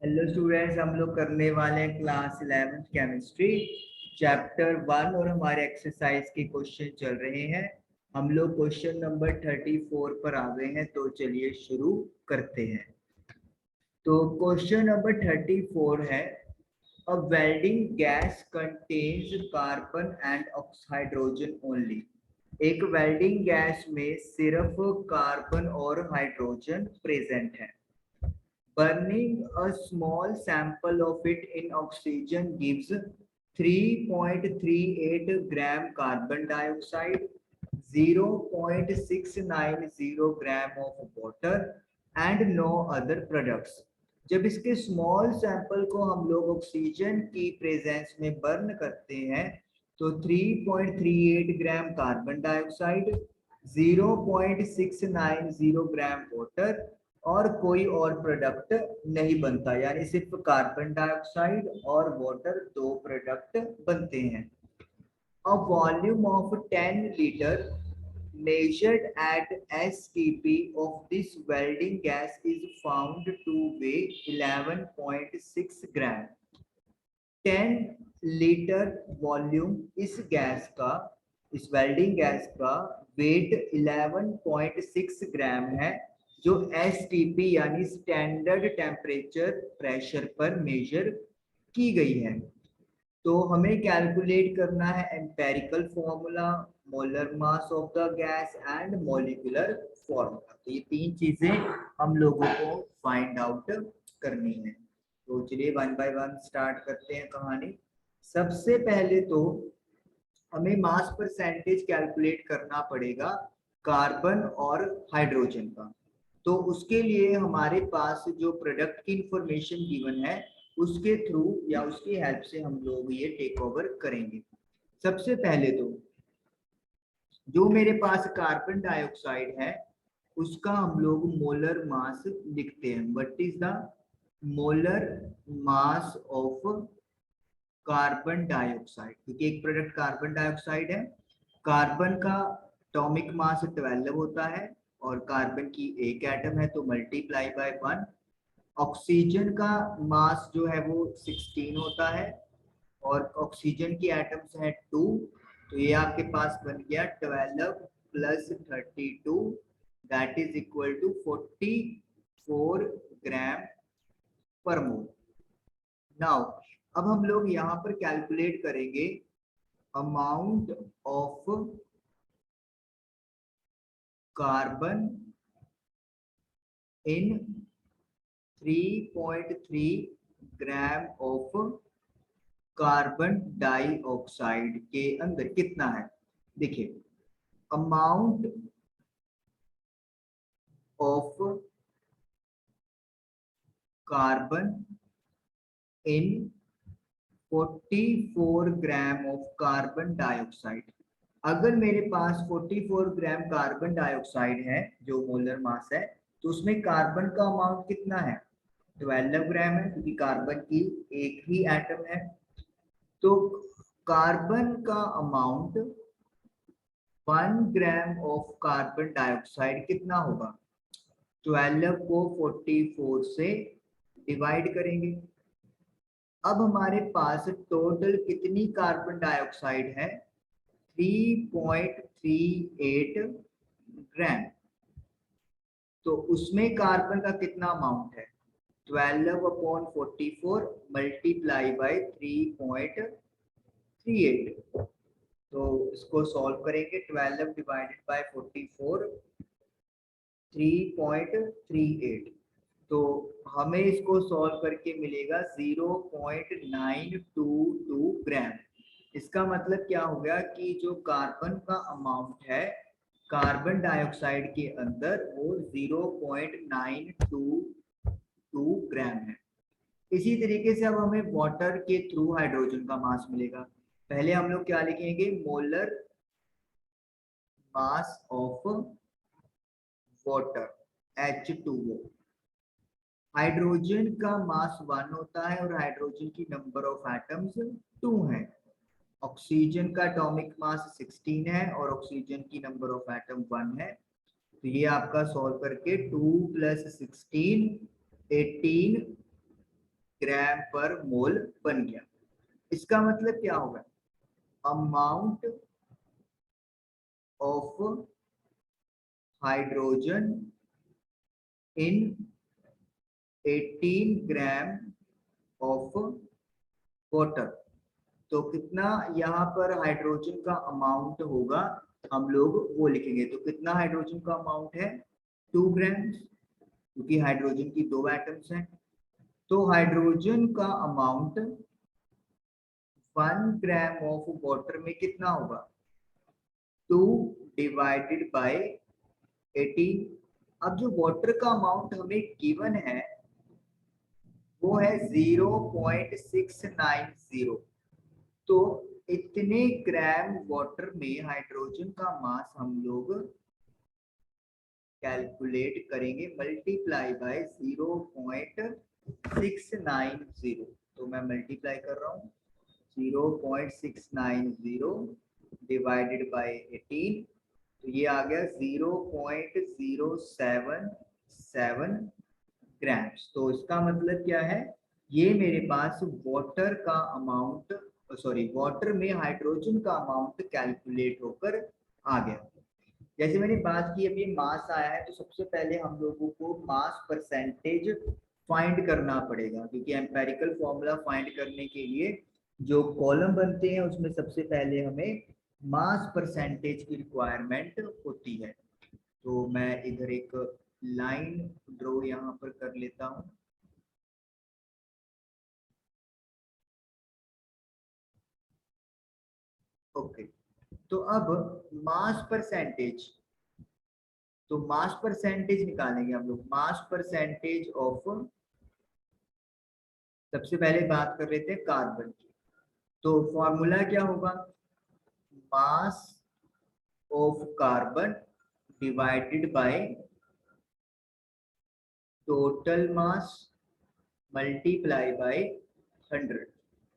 Hello students, हम लोग करने वाले हैं क्लास 11 केमिस्ट्री चैप्टर 1 और हमारे एक्सरसाइज के क्वेश्चन चल रहे हैं। हम लोग क्वेश्चन नंबर 34 पर आ गए हैं, तो चलिए शुरू करते हैं। तो क्वेश्चन नंबर 34 है, a welding gas contains carbon and hydrogen only. एक वेल्डिंग गैस में सिर्फ कार्बन और हाइड्रोजन प्रेजेंट है। Burning a small sample of it in oxygen gives 3.38 gram carbon dioxide, 0.690 gram of water and no other products. जब इसके small sample को हम लोग ऑक्सीजन की प्रेजेंस में बर्न करते हैं तो 3.38 gram carbon dioxide, 0.690 gram water और कोई और प्रोडक्ट नहीं बनता, यानी सिर्फ कार्बन डाइऑक्साइड और वाटर दो प्रोडक्ट बनते हैं। A volume of 10 liter measured at STP of this welding gas is found to weigh 11.6 gram। 10 litre volume इस गैस का, इस वेल्डिंग गैस का वेट 11.6 ग्राम है, जो एसटीपी यानी स्टैंडर्ड टेम्परेचर प्रेशर पर मेजर की गई है। तो हमें कैलकुलेट करना है empirical formula, molar mass of the gas and molecular formula. तो ये तीन चीजें हम लोगों को फाइंड आउट करनी है। तो चलिए वन बाय वन स्टार्ट करते हैं कहानी। सबसे पहले तो हमें मास परसेंटेज कैलकुलेट करना पड़ेगा कार्बन और हाइड्रोजन का। तो उसके लिए हमारे पास जो प्रोडक्ट की इंफॉर्मेशन गिवन है उसके थ्रू या उसकी हेल्प से हम लोग ये टेक ओवर करेंगे। सबसे पहले तो जो मेरे पास कार्बन डाइऑक्साइड है उसका हम लोग मोलर मास लिखते हैं। What is the molar mass of carbon dioxide, क्योंकि एक प्रोडक्ट कार्बन डाइऑक्साइड है। कार्बन का एटॉमिक मास 12 होता है और कार्बन की एक एटम है तो मल्टीप्लाई बाय 1। ऑक्सीजन का मास जो है वो 16 होता है और ऑक्सीजन की एटम्स हैं 2, तो ये आपके पास बन गया 12 plus 32 that is equal to 44 gram per mole. Now अब हम लोग यहाँ पर कैलकुलेट करेंगे amount of carbon in 3.3 gram of carbon dioxide के अंदर कितना है। देखिए, amount of carbon in 44 gram of carbon dioxide. अगर मेरे पास 44 ग्राम कार्बन डाइऑक्साइड है जो मोलर मास है, तो उसमें कार्बन का अमाउंट कितना है, 12 ग्राम है, क्योंकि कार्बन की एक ही एटम है। तो कार्बन का amount 1 gram of carbon dioxide कितना होगा, 12 को 44 से डिवाइड करेंगे। अब हमारे पास टोटल कितनी कार्बन डाइऑक्साइड है, 3.38 ग्राम। तो उसमें कार्बन का कितना अमाउंट है, 12/44 मल्टीप्लाई बाय 3.38। तो इसको सॉल्व करेंगे, 12 डिवाइडेड बाय 44 3.38। तो हमें इसको सॉल्व करके मिलेगा 0.922 ग्राम। इसका मतलब क्या हो गया कि जो कार्बन का अमाउंट है कार्बन डाइऑक्साइड के अंदर वो 0.922 ग्राम है। इसी तरीके से अब हमें वाटर के थ्रू हाइड्रोजन का मास मिलेगा। पहले हम लोग क्या लिखेंगे, molar mass of water H2O। Hydrogen का मास 1 होता है और हाइड्रोजन की नंबर ऑफ एटम्स 2 है। ऑक्सीजन का एटॉमिक मास 16 है और ऑक्सीजन की नंबर ऑफ एटम 1 है। तो ये आपका सॉल्व करके 2 + 16 18 ग्राम पर मोल बन गया। इसका मतलब क्या होगा, amount of hydrogen in 18 gram of water. तो कितना यहाँ पर हाइड्रोजन का अमाउंट होगा, हम लोग वो लिखेंगे। तो कितना हाइड्रोजन का अमाउंट है, 2 ग्राम, क्योंकि हाइड्रोजन की 2 एटम्स हैं। तो हाइड्रोजन का अमाउंट 1 ग्राम ऑफ वाटर में कितना होगा, 2 डिवाइडेड बाय 18। अब जो वाटर का अमाउंट हमें गिवन है वो है 0.690। तो इतने ग्राम वाटर में हाइड्रोजन का मास हम लोग कैलकुलेट करेंगे, मल्टीप्लाई बाय 0.690। तो मैं मल्टीप्लाई कर रहा हूँ, 0.690 डिवाइडेड बाय 18, तो ये आ गया 0.077 ग्राम्स। तो इसका मतलब क्या है, ये मेरे पास वाटर का अमाउंट, सॉरी वाटर में हाइड्रोजन का अमाउंट कैलकुलेट होकर आ गया। जैसे मैंने बात की अभी मास आया है, तो सबसे पहले हम लोगों को मास परसेंटेज फाइंड करना पड़ेगा, क्योंकि एम्पेरिकल फॉर्मूला फाइंड करने के लिए जो कॉलम बनते हैं उसमें सबसे पहले हमें मास परसेंटेज की रिक्वायरमेंट होती है। तो मैं इधर एक लाइन ड्रॉ यहाँ पर कर लेता हूँ। ओके, तो अब मास परसेंटेज, तो मास परसेंटेज निकालेंगे हम लोग, मास परसेंटेज ऑफ, सबसे पहले बात कर लेते हैं कार्बन की। तो फॉर्मूला क्या होगा, mass of carbon divided by total mass multiply by 100।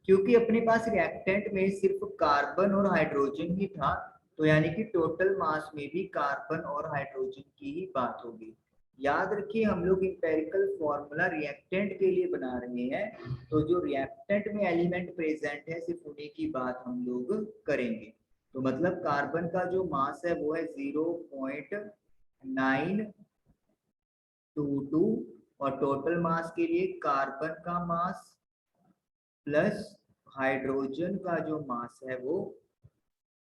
क्योंकि अपने पास रिएक्टेंट में सिर्फ कार्बन और हाइड्रोजन ही था, तो यानी कि टोटल मास में भी कार्बन और हाइड्रोजन की ही बात होगी। याद रखिए हम लोग इंपेरिकल फॉर्मूला रिएक्टेंट के लिए बना रहे हैं, तो जो रिएक्टेंट में एलिमेंट प्रेजेंट है सिर्फ उन्हीं की बात हम लोग करेंगे। तो मतलब कार्बन का जो मास है वो है 0.922, और टोटल मास के लिए कार्बन का मास प्लस हाइड्रोजन का जो मास है वो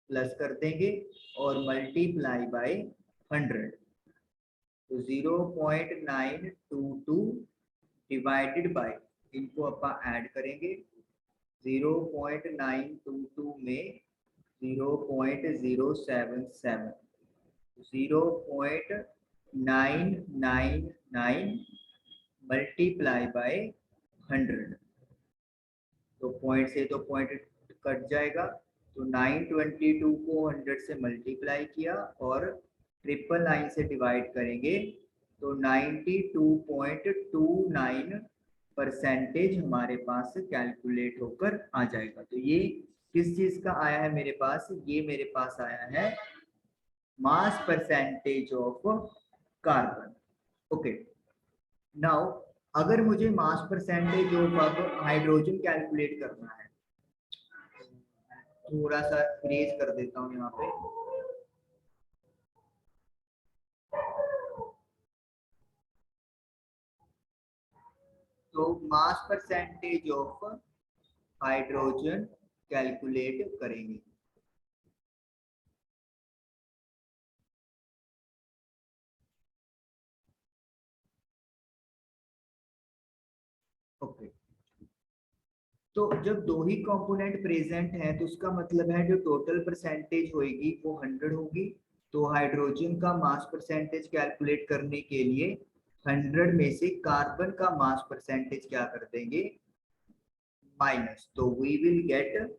प्लस कर देंगे और मल्टीप्लाई बाय 100। तो 0.922 डिवाइडेड बाय, इनको अपन ऐड करेंगे, 0.922 में 0.077, 0.999 मल्टीप्लाई बाय 100। तो पॉइंट से तो पॉइंट कट जाएगा, तो 922 को 100 से मल्टीप्लाई किया और 999 से डिवाइड करेंगे तो 92.29 परसेंटेज हमारे पास कैलकुलेट होकर आ जाएगा। तो ये किस चीज का आया है मेरे पास, ये मेरे पास आया है mass percentage of carbon. Okay, now अगर मुझे mass percentage of hydrogen calculate करना है, थोड़ा सा इरेज कर देता हूँ यहाँ पे। तो mass percentage of hydrogen calculate करेंगे। ओके, तो जब दो ही कंपोनेंट प्रेजेंट हैं तो उसका मतलब है जो टोटल परसेंटेज होगी वो 100 होगी। तो हाइड्रोजन का मास परसेंटेज कैलकुलेट करने के लिए 100 में से कार्बन का मास परसेंटेज क्या कर देंगे, माइनस, तो वी विल गेट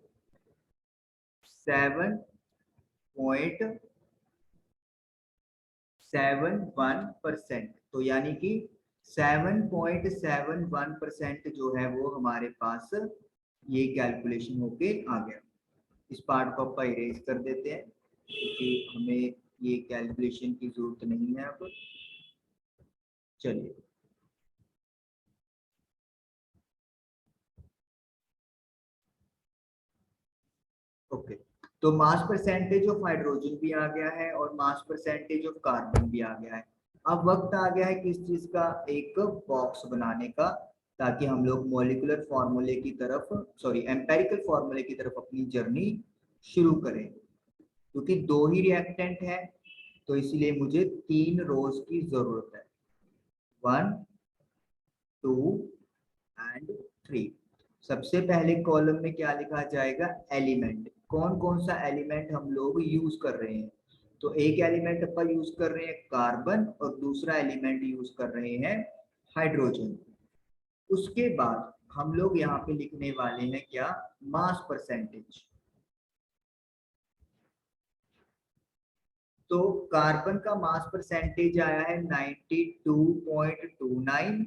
7.71%। तो यानी कि 7.71% जो है वो हमारे पास ये कैलकुलेशन होके आ गया। इस पार्ट को ਆਪਾਂ इरेज कर देते हैं क्योंकि हमें ये कैलकुलेशन की जरूरत नहीं है अब। चलिए, ओके, तो मास परसेंटेज ऑफ हाइड्रोजन भी आ गया है और मास परसेंटेज ऑफ कार्बन भी आ गया है। अब वक्त आ गया है किस चीज का, एक बॉक्स बनाने का, ताकि हम लोग मॉलिक्यूलर फॉर्मूले की तरफ, सॉरी एम्पेरिकल फॉर्मूले की तरफ अपनी जर्नी शुरू करें। क्योंकि दो ही रिएक्टेंट है तो इसलिए मुझे 3 रोज की जरूरत है, 1 2 एंड 3। सबसे पहले कॉलम में क्या लिखा जाएगा, एलिमेंट। कौन कौन सा एलिमेंट हम लोग यूज कर रहे हैं, तो एक एलिमेंट अपन यूज कर रहे हैं कार्बन और दूसरा एलिमेंट यूज कर रहे हैं हाइड्रोजन। उसके बाद हम लोग यहाँ पे लिखने वाले हैं क्या, मास परसेंटेज। तो कार्बन का मास परसेंटेज आया है 92.29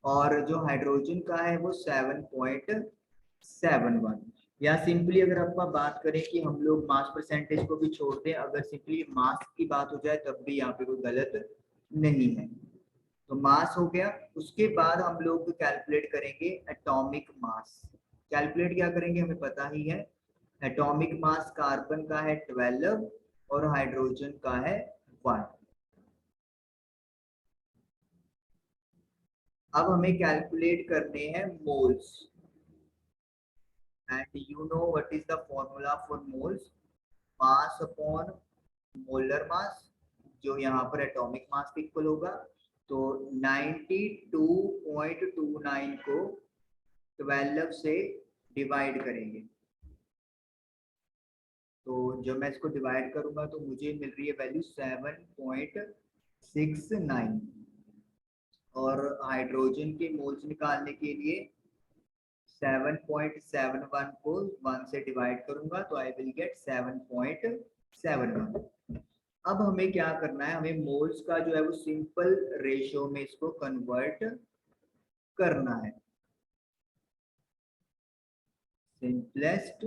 और जो हाइड्रोजन का है वो 7.71। या सिंपली अगर आप बात करें कि हम लोग मास परसेंटेज को भी छोड़ दें, अगर सिंपली मास की बात हो जाए तब भी यहाँ पे कोई गलत नहीं है। तो मास हो गया, उसके बाद हम लोग कैलकुलेट करेंगे एटॉमिक मास। कैलकुलेट क्या करेंगे हमें पता ही है, एटॉमिक मास कार्बन का है 12 और हाइड्रोजन का है 1। अब हमें कैलकुलेट करने हैं moles, and you know what is the formula for moles, mass upon molar mass, जो यहाँ पर एटॉमिक मास के इक्वल होगा। तो 92.29 को 12 से डिवाइड करेंगे, तो जब मैं इसको डिवाइड करूंगा तो मुझे मिल रही है वैल्यू 7.69। और हाइड्रोजन के मोल्स निकालने के लिए 7.71 को 1 से डिवाइड करूंगा तो आई विल गेट 7.71। अब हमें क्या करना है, हमें मोल्स का जो है वो सिंपल रेशियो में इसको कन्वर्ट करना है। सिंपलेस्ट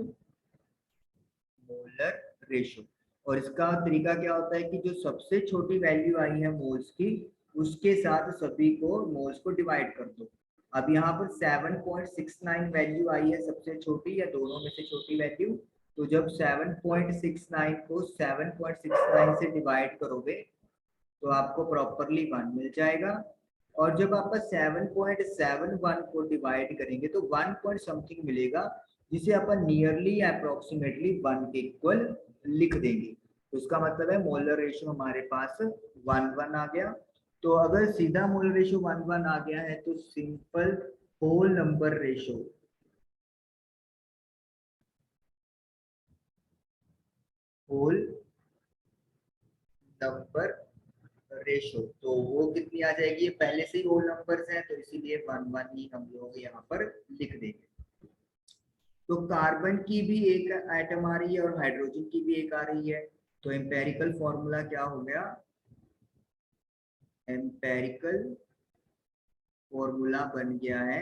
मोलर रेशियो, और इसका तरीका क्या होता है कि जो सबसे छोटी वैल्यू आई है मोल्स की, उसके साथ सभी को मोल्स को डिवाइड कर दो। अब यहाँ पर 7.69 वैल्यू आई है सबसे छोटी, या दोनों में से छोटी वैल्यू। तो जब 7.69 को 7.69 से डिवाइड करोगे तो आपको प्रॉपरली 1 मिल जाएगा। और जब आप 7.71 को डिवाइड करेंगे तो 1 पॉइंट समथिंग मिलेगा, जिसे अपन नियरली अप्रोक्सीमेटली 1 के इक्वल लिख देंगे। तो इसका मतलब है मोलर रेशियो हमारे पास 1:1 आ गया। तो अगर सीधा मोलर रेशियो 1:1 आ गया है तो simple whole number ratio, whole number ratio, तो वो कितनी आ जाएगी, ये पहले से ही होल नंबर्स हैं तो इसीलिए 1:1 ही हम लोग यहाँ पर लिख देंगे। तो कार्बन की भी एक एटम आ रही है और हाइड्रोजन की भी एक आ रही है। तो एम्पेरिकल फॉर्मूला क्या हो गया, एम्पेरिकल फॉर्मूला बन गया है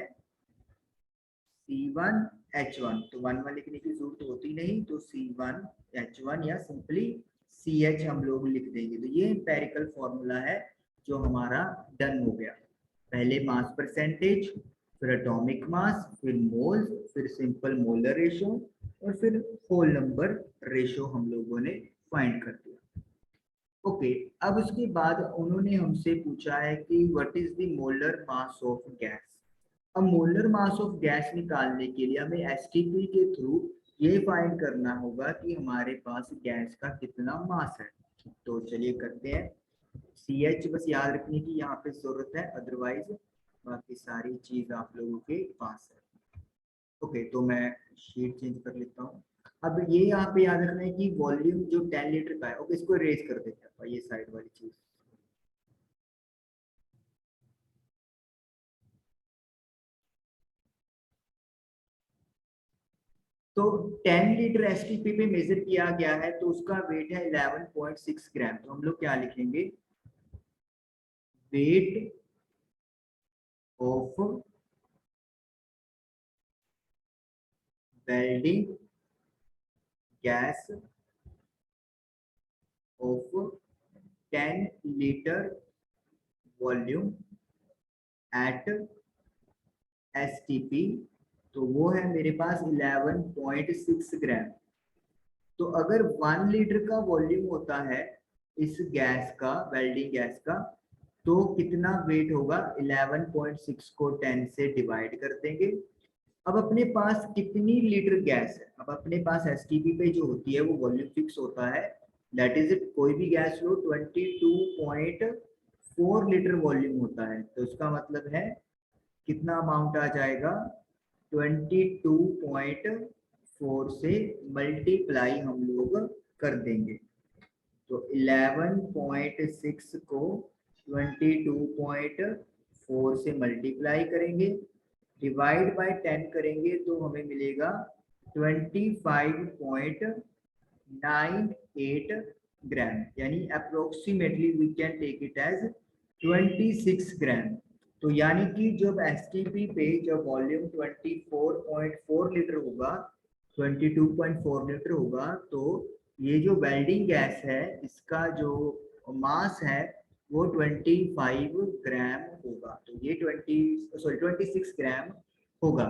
C1H1। तो 1:1 लिखने की जरूरत होती नहीं, तो C1H1 या सिंपली CH हम लोग लिख देंगे। तो ये एम्पेरिकल फॉर्मूला है जो हमारा डन हो गया। पहले मास परसेंटेज, फिर एटॉमिक मास, फिर मोल्स, फिर सिंपल मोलर रेशो, और फिर होल नंबर रेशो हम लोगों ने फाइंड कर दिया। ओके, अब उसके बाद उन्होंने हमसे पूछा है कि what is the molar mass of gas. अब मोलर मास ऑफ गैस निकालने के लिए हमें एसटीपी के थ्रू ये फाइंड करना होगा कि हमारे पास गैस का कितना मास है। तो चलिए करते हैं। सी एच बस याद रखने की यहाँ पे जरूरत है, अदरवाइज बाकी सारी चीज आप लोगों के पास है। ओके, तो मैं शीट चेंज कर लेता हूँ। अब ये यहाँ पे याद रखना है कि वॉल्यूम जो 10 लीटर का है, ओके इसको रेज कर देते हैं ये साइड वाली चीज। तो 10 लीटर एसटीपी पे मेजर किया गया है तो उसका वेट है 11.6 ग्राम। तो हम लोग क्या लिखेंगे, weight of welding gas off 10 litre volume at STP. तो वो है मेरे पास 11.6 ग्राम। तो अगर 1 लीटर का वॉल्यूम होता है इस गैस का, वेल्डिंग गैस का, तो कितना वेट होगा, 11.6 को 10 से डिवाइड कर देंगे। अब अपने पास कितनी लीटर गैस है, अब अपने पास एसटीपी पे जो होती है वो वॉल्यूम फिक्स होता है, दैट इज इट, कोई भी गैस लो 22.4 लीटर वॉल्यूम होता है, तो इसका मतलब है कितना अमाउंट आ जाएगा, 22.4 से मल्टीप्लाई हम लोग कर देंगे। तो 11.6 को 22.4 से मल्टीप्लाई करेंगे, डिवाइड बाय 10 करेंगे तो हमें मिलेगा 25.98 ग्राम, यानी approximately we can take it as 26 gram. तो यानी कि जब एसटीपी पे जब वॉल्यूम 24.4 लीटर होगा, 22.4 लीटर होगा, तो ये जो वेल्डिंग गैस है इसका जो मास है वो 25 ग्राम होगा, तो ये 26 ग्राम होगा।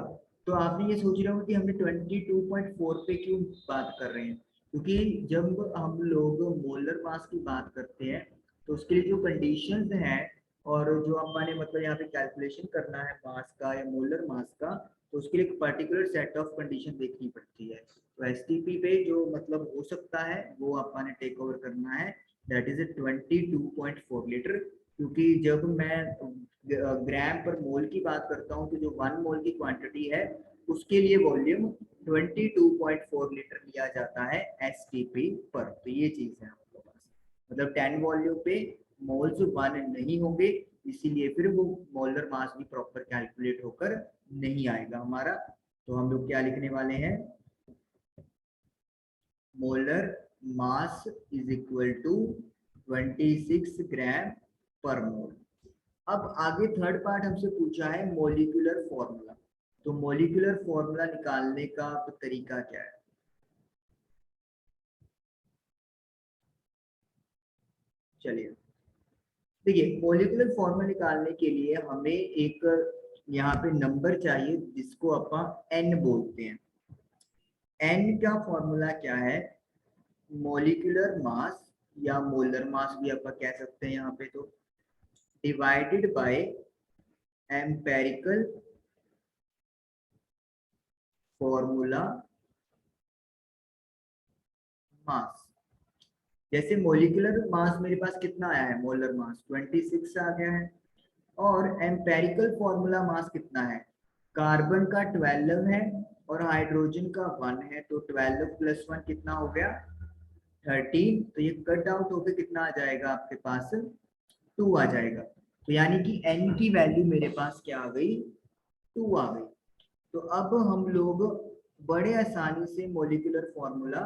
तो आपने ये सोच रहे हो कि हमने 22.4 पे क्यों बात कर रहे हैं, क्योंकि जब हम लोग मोलर मास की बात करते हैं तो उसके लिए जो कंडीशंस हैं और जो अपने मतलब यहाँ पे कैलकुलेशन करना है मास का या मोलर मास का, तो उसके लिए एक पर्टिकुलर सेट ऑफ कंडीशन देखनी पड़ती है। तो एसटीपी पे जो मतलब हो सकता है वो अपने टेक ओवर करना है, दैट इज 22.4 लीटर, क्योंकि जब मैं ग्राम पर मोल की बात करता हूँ तो जो 1 मोल की क्वांटिटी है उसके लिए वॉल्यूम 22.4 लीटर लिया जाता है एसटीपी पर। तो ये चीज है आपके पास, मतलब 10 वॉल्यूम पे मोल्स 1 नहीं होंगे, इसीलिए फिर वो मोलर मास भी प्रॉपर कैलकुलेट होकर नहीं आएगा हमारा। तो हम लोग क्या लिखने वाले हैं, molar mass is equal to 26 gram per mole. अब आगे थर्ड पार्ट हमसे पूछा है मोलिकुलर फॉर्मूला, तो मोलिकुलर फॉर्मूला निकालने का तरीका क्या है। चलिए देखिए, मोलिकुलर फॉर्मूला निकालने के लिए हमें एक यहाँ पे नंबर चाहिए जिसको अपन एन बोलते हैं। एन का फॉर्मूला क्या है, मोलिकुलर मास या मोलर मास भी अपन कह सकते हैं यहाँ पे, तो divided by empirical formula mass. जैसे मोलिकुलर मास मेरे पास कितना आया है, मोलर मास 26 आ गया है, और एम्पेरिकल फॉर्मूला मास कितना है, कार्बन का 12 है और हाइड्रोजन का 1 है, तो 12 प्लस 1 कितना हो गया, 13। तो ये कट आउट होकर कितना आ जाएगा आपके पास, 2 आ जाएगा। तो यानी कि n की वैल्यू मेरे पास क्या आ गई, 2 आ गई। तो अब हम लोग बड़े आसानी से मोलिकुलर फॉर्मूला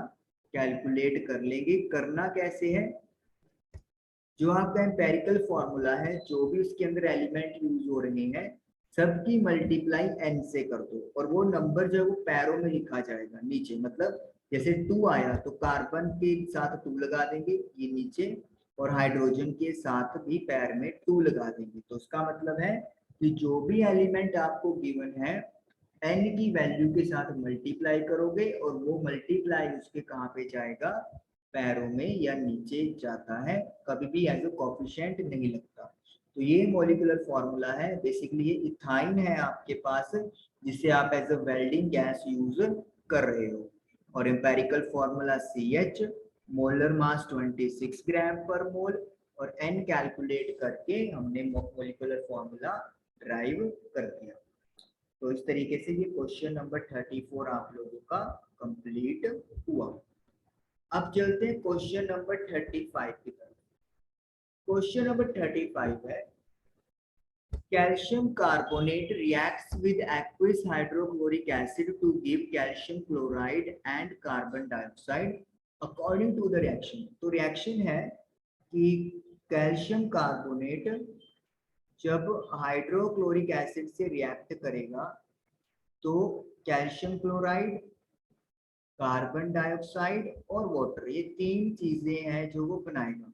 कैलकुलेट कर लेंगे। करना कैसे है, जो आपका एम्पेरिकल फॉर्मूला है, जो भी उसके अंदर एलिमेंट यूज हो रहे हैं सबकी मल्टीप्लाई n से कर दो, और वो नंबर जो है वो पैरों में लिखा जाएगा नीचे, मतलब जैसे 2 आया तो कार्बन के साथ 2 लगा देंगे ये नीचे, और हाइड्रोजन के साथ भी पैर में 2 लगा देंगे। तो उसका मतलब है कि जो भी एलिमेंट आपको गिवन है n की वैल्यू के साथ मल्टीप्लाई करोगे, और वो मल्टीप्लाई उसके कहाँ पे जाएगा, पैरों में या नीचे जाता है, कभी भी एज ए कोफिशिएंट नहीं लगता। तो ये मॉलिक्यूलर फॉर्मूला है, बेसिकली ये इथाइन है आपके पास, जिसे आप as a welding gas use कर रहे हो। और empirical formula CH, molar mass 26 gram per mole, और n कैलकुलेट करके हमने मॉलिक्यूलर फॉर्मूला ड्राइव कर दिया। तो इस तरीके से ये क्वेश्चन नंबर 34 आप लोगों का कंप्लीट हुआ। अब चलते हैं क्वेश्चन नंबर 35 की तरफ। क्वेश्चन नंबर 35 है, calcium carbonate reacts with aqueous hydrochloric acid to give calcium chloride and carbon dioxide according to the reaction. तो रिएक्शन है कि कैल्शियम कार्बोनेट जब हाइड्रोक्लोरिक एसिड से रिएक्ट करेगा तो कैल्शियम क्लोराइड, कार्बन डाइऑक्साइड और वाटर, ये 3 चीजें हैं जो वो बनाएगा।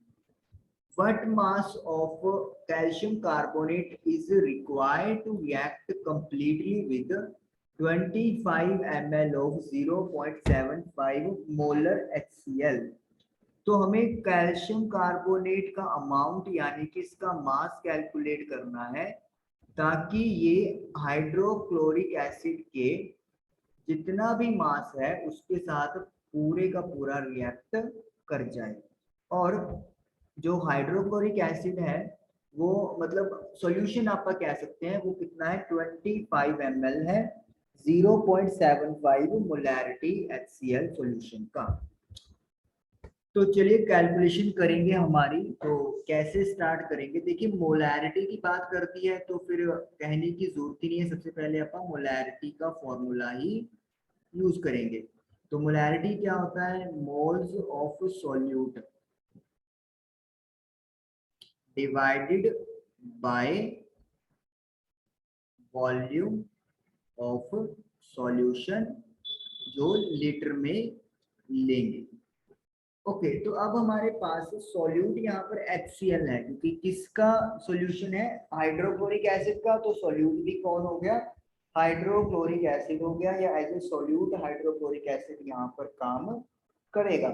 What mass of calcium carbonate is required to react completely with 25 ml of 0.75 molar HCl। तो हमें कैल्शियम कार्बोनेट का अमाउंट यानी कि इसका मास कैलकुलेट करना है, ताकि ये हाइड्रोक्लोरिक एसिड के जितना भी मास है उसके साथ पूरे का पूरा रिएक्ट कर जाए। और जो हाइड्रोक्लोरिक एसिड है वो मतलब सॉल्यूशन आपका कह सकते हैं वो कितना है, 25 ml है 0.75 मोलैरिटी HCl सॉल्यूशन का। तो चलिए कैलकुलेशन करेंगे हमारी। तो कैसे स्टार्ट करेंगे, देखिए मोलैरिटी की बात करती है तो फिर कहने की जरूरत ही नहीं है, सबसे पहले अपन मोलैरिटी का फॉर्मूला ही यूज करेंगे। तो मोलैरिटी क्या होता है, moles of solute divided by volume of solution जो लीटर में लेंगे। ओके तो अब हमारे पास सॉल्यूट यहाँ पर HCl है, क्योंकि किसका सॉल्यूशन है, हाइड्रोक्लोरिक एसिड का। तो सॉल्यूट भी कौन हो गया, हाइड्रोक्लोरिक एसिड हो गया, या as a solute hydrochloric acid यहाँ पर काम करेगा।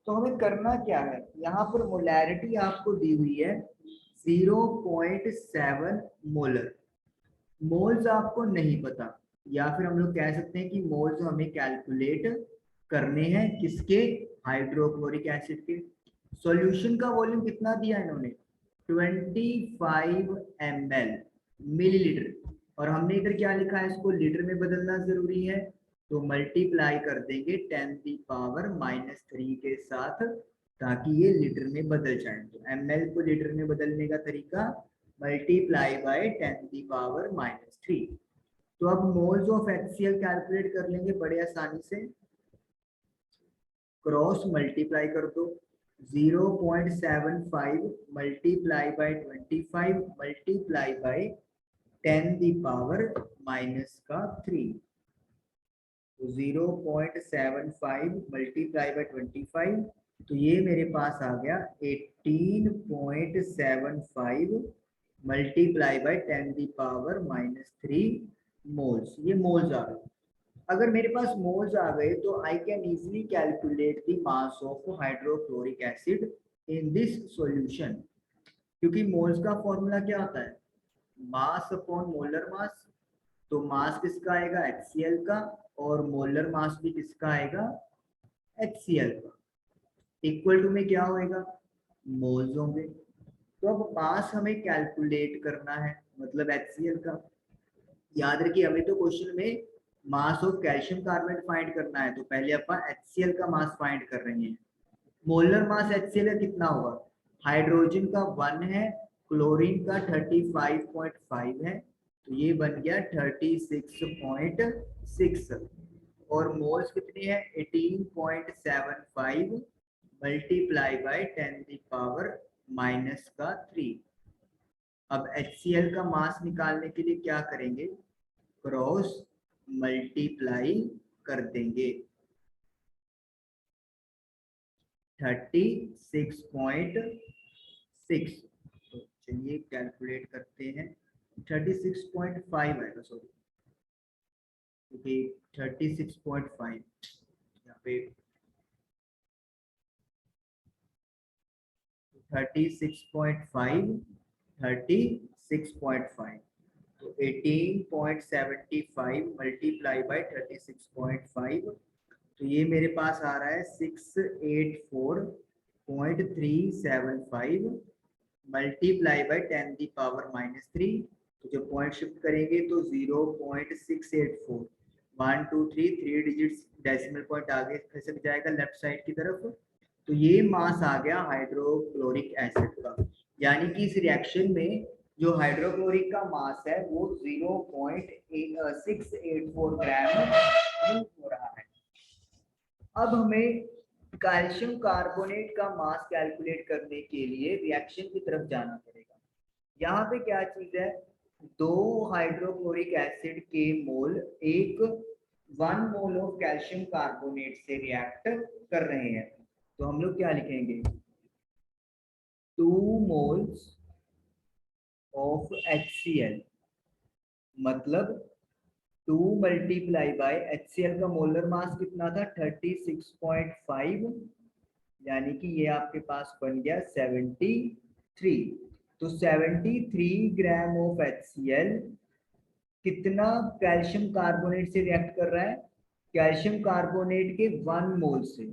तो हमें करना क्या है, यहाँ पर मोलैरिटी आपको दी हुई है 0.7 मोलर। मोल्स आपको नहीं पता, या फिर हम लोग कह सकते हैं कि मोल्स हमें कैलकुलेट करने हैं किसके, हाइड्रोक्लोरिक एसिड के। सॉल्यूशन का वॉल्यूम कितना दिया इन्होंने, 25 ml मिलीलीटर, और हमने इधर क्या लिखा है, इसको लीटर में बदलना जरूरी है। तो मल्टीप्लाई कर देंगे 10⁻³ के साथ, ताकि ये लीटर में बदल जाए। तो ml को लीटर में बदलने का तरीका मल्टीप्लाई बाय 10⁻³ तो अब मोल्स ऑफ HCl कैलकुलेट कर लेंगे बड़े आसानी से। क्रॉस मल्टीप्लाई कर दो, 0.75 मल्टीप्लाई बाय 25 मल्टीप्लाई बाय 10⁻³ तो 0.75 मल्टीप्लाई बाय 25, तो ये मेरे पास आ गया 18.75 मल्टीप्लाई बाय 10⁻³ मोल्स। ये मोल्स आ गए। अगर मेरे पास मोल्स आ गए तो I can easily calculate the mass of hydrochloric acid in this solution. क्योंकि मोल्स का फॉर्मूला क्या होता है, मास अपॉन मोलर मास। तो मास किसका आएगा, HCl का, और मोलर मास भी किसका आएगा, HCl का। इक्वल टू में क्या होएगा, मोल्स होंगे। तो अब मास हमें कैलकुलेट करना है, मतलब HCl का। याद रखिए हमें तो क्वेश्चन में mass of calcium carbonate find करना है, तो पहले अपन HCl का मास फाइंड कर रहे हैं। मोलर मास HCl का कितना होगा, हाइड्रोजन का 1 है, क्लोरीन का 35.5 है, तो ये बन गया 36.6, और मोल्स कितने हैं 18.75 मल्टीप्लाई बाय 10⁻³ अब HCl का मास निकालने के लिए क्या करेंगे, क्रॉस मल्टीप्लाई कर देंगे 36.6। तो चलिए कैलकुलेट करते हैं, 36.5 आएगा, सॉरी क्योंकि 36.5 यहाँ पे 36.5 36.5 तो 18.75 मल्टीप्लाई बाय 36.5, तो ये मेरे पास आ रहा है 684.375 मल्टीप्लाई बाय 10⁻³ तो जब पॉइंट शिफ्ट करेंगे तो 0.684 1 2 3 3 डिजिट्स डेसिमल पॉइंट आगे खसक जाएगा लेफ्ट साइड की तरफ। तो ये मास आ गया हाइड्रोक्लोरिक एसिड का, यानी कि इस रिएक्शन में जो हाइड्रोक्लोरिक का मास है वो 0.684 ग्राम हो रहा है। अब हमें कैल्शियम कार्बोनेट का मास कैलकुलेट करने के लिए रिएक्शन की तरफ जाना पड़ेगा। यहाँ पे क्या चीज है, 2 हाइड्रोक्लोरिक एसिड के मोल 1 मोल ऑफ कैल्शियम कार्बोनेट से रिएक्ट कर रहे हैं। तो हम लोग क्या लिखेंगे, 2 मोल्स ऑफ HCl, मतलब 2 मल्टीप्लाई बाय HCl का मोलर मास कितना था 36.5, यानी कि ये आपके पास बन गया 73। तो 73 ग्राम ऑफ HCl कितना कैल्शियम कार्बोनेट से रिएक्ट कर रहा है, कैल्शियम कार्बोनेट के 1 मोल से,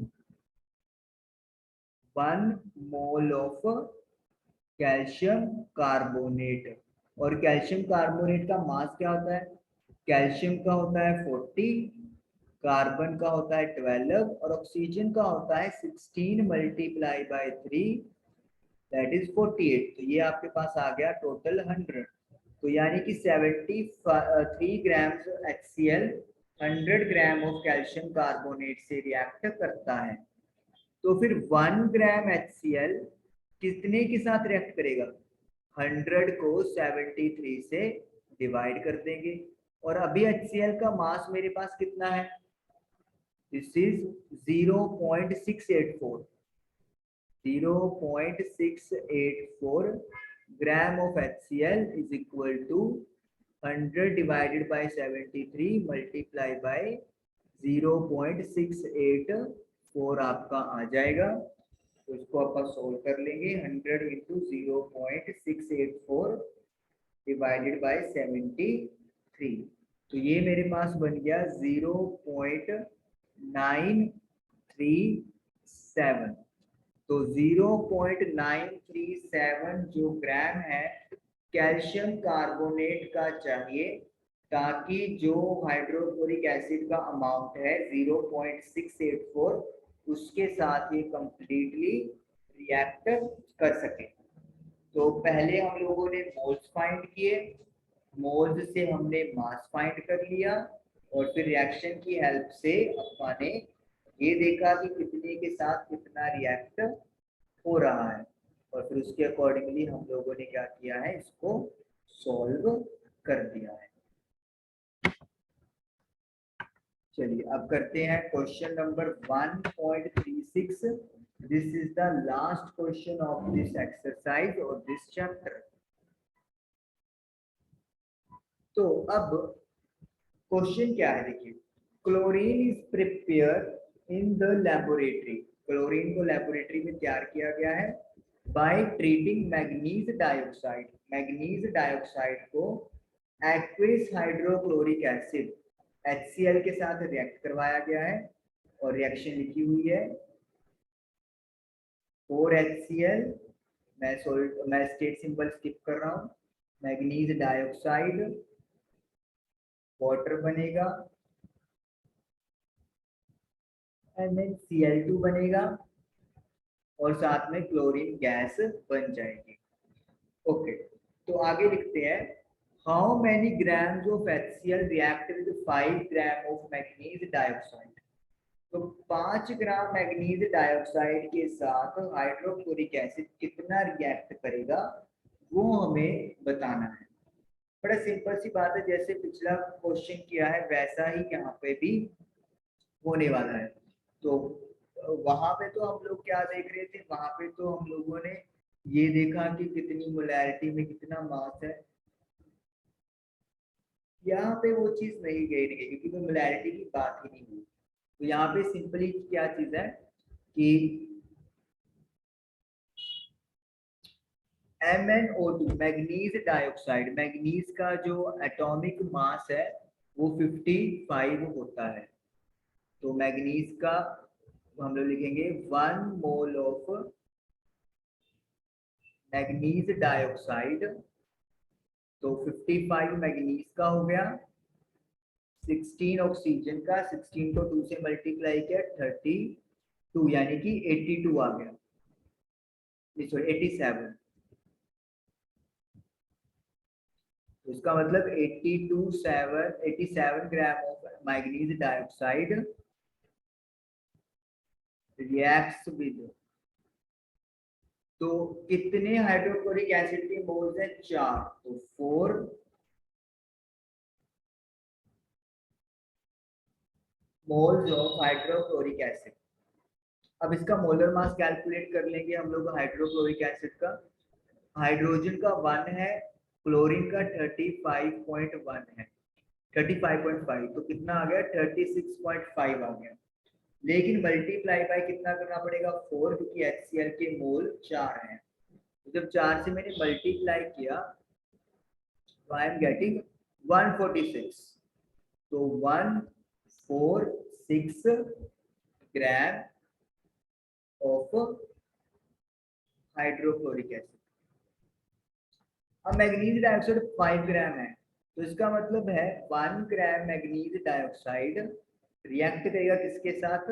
1 मोल ऑफ कैल्शियम कार्बोनेट। और कैल्शियम कार्बोनेट का मास क्या होता है, कैल्शियम का होता है 40, कार्बन का होता है 12 और ऑक्सीजन का होता है 16 मल्टीप्लाई बाय 3 दैट इज 48। तो ये आपके पास आ गया टोटल 100। तो यानी कि 73 ग्राम HCl 100 gram of calcium carbonate से रिएक्ट करता है। तो फिर 1 ग्राम HCl कितने के साथ रिएक्ट करेगा, 100 को 73 से डिवाइड कर देंगे। और अभी HCl का मास मेरे पास कितना है, this is 0.684 gram of HCl is equal to 100 divided by 73 multiply by 0.684 आपका आ जाएगा। तो इसको आप सोल्व कर लेंगे, 100 इंटू 0.684 डिवाइडेड बाय 73। तो ये मेरे पास बन गया 0.937। तो 0.937 जो ग्राम है कैल्शियम कार्बोनेट का चाहिए, ताकि जो हाइड्रोक्लोरिक एसिड का अमाउंट है 0.684 उसके साथ ये कंप्लीटली रिएक्ट कर सके। तो पहले हम लोगों ने मोल्स फाइंड किए, मोल्स से हमने मास फाइंड कर लिया और फिर रिएक्शन की हेल्प से अपने ये देखा कि कितने के साथ कितना रिएक्ट हो रहा है और फिर उसके अकॉर्डिंगली हम लोगों ने क्या किया है, इसको सॉल्व कर दिया है। चलिए अब करते हैं question number 1.36। This is the last question of this exercise और दिस चैप्टर। तो अब क्वेश्चन क्या है, देखिए, chlorine is prepare in the laboratory. Chlorine को लेबोरेटरी में तैयार किया गया है by treating manganese dioxide. Manganese dioxide को एक्विस हाइड्रोक्लोरिक एसिड HCl के साथ रिएक्ट करवाया गया है और रिएक्शन लिखी हुई है 4HCl। मैं स्टेट सिंबल स्किप कर रहा हूँ। मैग्नीज डाइऑक्साइड, वाटर बनेगा एंड देन Cl2 बनेगा और साथ में क्लोरीन गैस बन जाएगी। ओके, तो आगे लिखते हैं, how many grams of HCl react with 5 gram of manganese dioxide. तो 5 ग्राम मैग्नीज डाइऑक्साइड के साथ हाइड्रोक्लोरिक एसिड कितना रिएक्ट करेगा वो हमें बताना है। बड़ा सिंपल सी बात है, जैसे पिछला क्वेश्चन किया है वैसा ही यहाँ पे भी होने वाला है। तो वहां पे तो हम लोग क्या देख रहे थे, वहां पे तो हम लोगों ने ये देखा कि कितनी मोलैरिटी में कितना मास है। यहाँ पे वो चीज नहीं गई क्योंकि तो मोलैरिटी की बात ही नहीं हुई। तो यहाँ पे सिंपली क्या चीज है कि MnO2 मैग्नीज डाइऑक्साइड, मैग्नीज का जो एटॉमिक मास है वो 55 होता है। तो मैग्नीज का हम लोग लिखेंगे 1 मोल ऑफ मैग्नीज डाइऑक्साइड, तो 55 मैग्नीज का हो गया, 16 ऑक्सीजन का, 16 को 2 से मल्टीप्लाई किया 32 यानी कि 82 आ गया, सॉरी 87। इसका मतलब 87 gram of manganese dioxide reacts with, तो कितने हाइड्रोक्लोरिक एसिड के मोल्स हैं, 4, तो 4 मोल्स ऑफ हाइड्रोक्लोरिक एसिड। अब इसका मोलर मास कैलकुलेट कर लेंगे हम लोग हाइड्रोक्लोरिक एसिड का। हाइड्रोजन का 1 है, क्लोरीन का 35.1 है। 35.5, तो कितना आ गया 36.5 आ गया। लेकिन मल्टीप्लाई बाय कितना करना पड़ेगा 4, क्योंकि HCl के मोल 4 हैं। तो जब 4 से मैंने मल्टीप्लाई किया तो आई एम गेटिंग 146, तो 146 ग्राम ऑफ हाइड्रोक्लोरिक एसिड। अब मैग्नीज डाइऑक्साइड 5 ग्राम है, तो इसका मतलब है 1 ग्राम मैग्नीज डाइऑक्साइड रिएक्ट करेगा किसके साथ,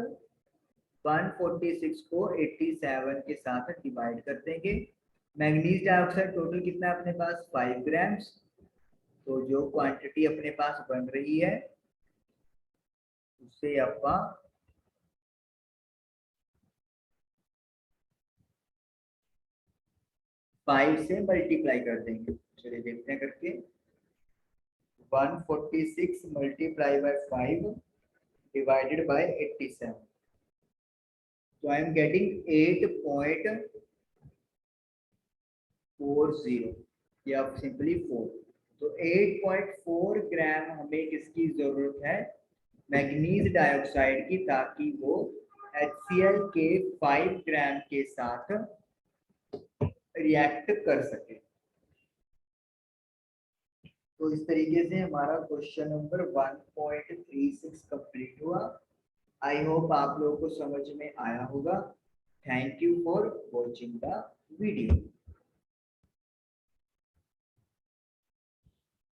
146 को 87 के साथ डिवाइड कर देंगे। मैग्नीज डाइऑक्साइड टोटल कितना है अपने पास 5 ग्राम्स, तो जो क्वांटिटी अपने पास बन रही है उससे अपा 5 से मल्टीप्लाई कर देंगे। चलिए देखते हैं करके, 146 multiply by 5 divided by 87, so I am getting 8.40 या सिंपली 4। तो 8.4 ग्राम हमें किसकी जरूरत है, मैग्नीज डाइऑक्साइड की, ताकि वो HCl के 5 ग्राम के साथ रिएक्ट कर सके। तो इस तरीके से हमारा क्वेश्चन नंबर 1.36 कंप्लीट हुआ। आई होप आप लोगों को समझ में आया होगा। Thank you for watching the video.